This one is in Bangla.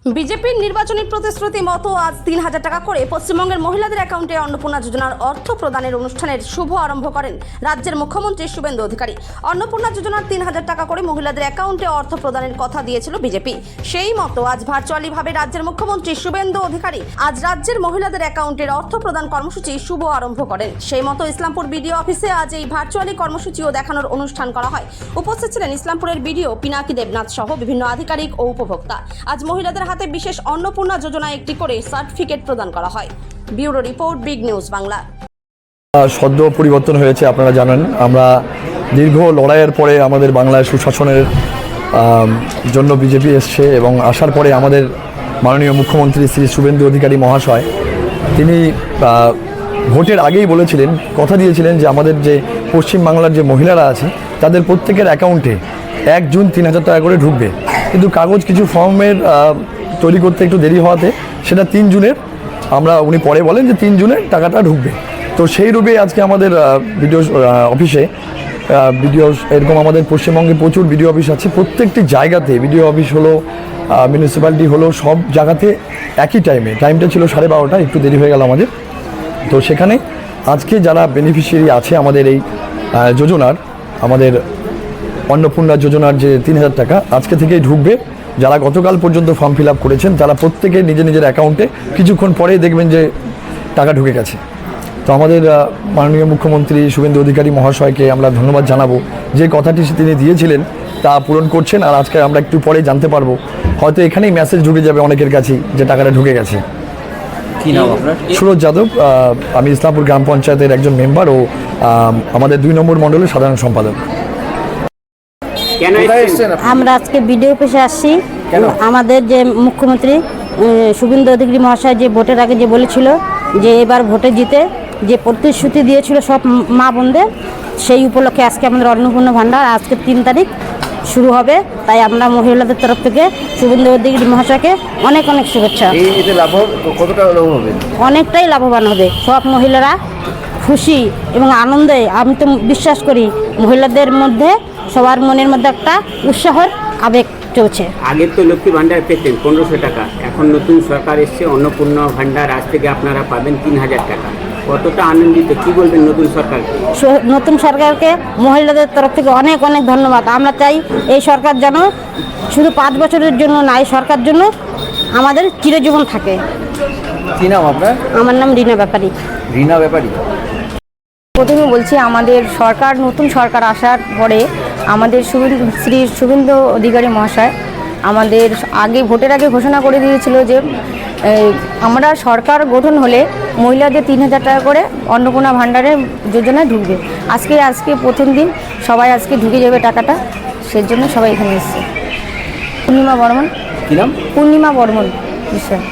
বিজেপির নির্বাচনী প্রতিশ্রুতি মতো আজ ৩,০০০ টাকা করে পশ্চিমবঙ্গের মহিলাদের অ্যাকাউন্টে অন্নপূর্ণা যোজনার অর্থ প্রদানের অনুষ্ঠানের শুভ আরম্ভ করেন রাজ্যের মুখ্যমন্ত্রী শুভেন্দু অধিকারী। অন্নপূর্ণা যোজনার ৩,০০০ টাকা করে মহিলাদের অ্যাকাউন্টে অর্থ প্রদানের কথা দিয়েছিল বিজেপি। সেই মতো আজ ভার্চুয়ালি ভাবে রাজ্যের মুখ্যমন্ত্রী শুভেন্দু অধিকারী আজ রাজ্যের মহিলাদের অ্যাকাউন্টের অর্থ প্রদান কর্মসূচি শুভ আরম্ভ করেন। সেই মতো ইসলামপুর বিডিও অফিসে আজ এই ভার্চুয়ালি কর্মসূচিও দেখানোর অনুষ্ঠান করা হয়। উপস্থিত ছিলেন ইসলামপুরের বিডিও পিনাকি দেবনাথ সহ বিভিন্ন আধিকারিক ও উপভোক্তা। আজ মহিলাদের হাতে বিশেষ অন্নপূর্ণা যোজনা একটি করে সার্টিফিকেট প্রদান করা হয়। Bureau report, big news Bangla. সদ্য পরিবর্তন হয়েছে, আপনারা জানেন। আমরা দীর্ঘ লড়াইয়ের পরে আমাদের বাংলায় সুশাসনের জন্য বিজেপি এসছে এবং আসার পরে আমাদের মাননীয় মুখ্যমন্ত্রী শ্রী শুভেন্দু অধিকারী মহাশয় তিনি ভোটের আগেই বলেছিলেন, কথা দিয়েছিলেন যে আমাদের যে পশ্চিমবাংলার যে মহিলারা আছে তাদের প্রত্যেকের অ্যাকাউন্টে 1 জুন ৩,০০০ টাকা করে ঢুকবে। কিন্তু কাগজ কিছু ফর্মের তৈরি করতে একটু দেরি হওয়াতে সেটা 3 জুনের উনি পরে বলেন যে 3 জুনের টাকাটা ঢুকবে। তো সেই রূপে আজকে আমাদের বিডিও অফিসে বিডিও এরকম আমাদের পশ্চিমবঙ্গে প্রচুর বিডিও অফিস আছে, প্রত্যেকটি জায়গাতে বিডিও অফিস হলো, মিউনিসিপ্যালিটি হলো, সব জায়গাতে একই টাইমটা ছিল 12:30, একটু দেরি হয়ে গেল আমাদের। তো সেখানে আজকে যারা বেনিফিশিয়ারি আছে আমাদের এই যোজনার, আমাদের অন্নপূর্ণা যোজনার যে ৩,০০০ টাকা আজকে থেকেই ঢুকবে। যারা গতকাল পর্যন্ত ফর্ম ফিল আপ করেছেন তারা প্রত্যেকে নিজের অ্যাকাউন্টে কিছুক্ষণ পরেই দেখবেন যে টাকা ঢুকে গেছে। তো আমাদের মাননীয় মুখ্যমন্ত্রী শুভেন্দু অধিকারী মহাশয়কে আমরা ধন্যবাদ জানাবো, যে কথাটি তিনি দিয়েছিলেন তা পূরণ করছেন। আর আজকে আমরা একটু পরে জানতে পারবো, হয়তো এখানেই মেসেজ ঢুকে যাবে অনেকের কাছেই যে টাকাটা ঢুকে গেছে। কি নাম আপনার? সুরজ যাদব, আমি ইসলামপুর গ্রাম পঞ্চায়েতের একজন মেম্বার ও আমাদের 2 নম্বর মণ্ডলের সাধারণ সম্পাদক। আমরা আজকে বিডিও অফিসে আসছি। আমাদের যে মুখ্যমন্ত্রী শুভেন্দু অধিকারী মহাশয় যে ভোটের আগে যে বলেছিল যে এবার ভোটে জিতে যে প্রতিশ্রুতি দিয়েছিল সব মা বোনদের, সেই উপলক্ষে আজকে আমাদের অন্নপূর্ণা ভাণ্ডার আজকে 3 তারিখ শুরু হবে। তাই আমরা মহিলাদের তরফ থেকে শুভেন্দু অধিকারী মহাশয়কে অনেক শুভেচ্ছা। কতটা লাভ হবে? অনেকটাই লাভবান হবে। সব মহিলারা খুশি এবং আনন্দে, আমি তো বিশ্বাস করি মহিলাদের মধ্যে সবার মনের মধ্যে একটা উৎসাহের আবেগ চলছে। আগের তো লক্ষ্মী ভাণ্ডার পেতেন 1500 টাকা, এখন নতুন সরকার এসছে অন্নপূর্ণা ভাণ্ডার আজ থেকে আপনারা পাবেন 3000 টাকা। কতটা আনন্দিত, কি বলবেন নতুন সরকারকে? নতুন সরকারকে মহিলাদের তরফ থেকে অনেক ধন্যবাদ। আমরা চাই এই সরকার যেন শুধু 5 বছরের জন্য না, এই সরকার জন্য আমাদের চিরজীবন থাকে। কি নাম আপনার? আমার নাম রীনা ব্যাপারী। রীনা ব্যাপারী। প্রথমে বলছি, আমাদের সরকার, নতুন সরকার আসার পরে আমাদের শ্রী শুভেন্দু অধিকারী মহাশয় আমাদের ভোটের আগে ঘোষণা করে দিয়েছিল যে আমরা সরকার গঠন হলে মহিলাদের 3,০০০ টাকা করে অন্নপূর্ণা ভাণ্ডারের যোজনায় ঢুকবে। আজকে প্রথম দিন, সবাই আজকে ঢুকে যাবে টাকাটা, সেজন্য সবাই এখানে এসছে। পূর্ণিমা বর্মন। কি নাম? পূর্ণিমা বর্মন বিষয়।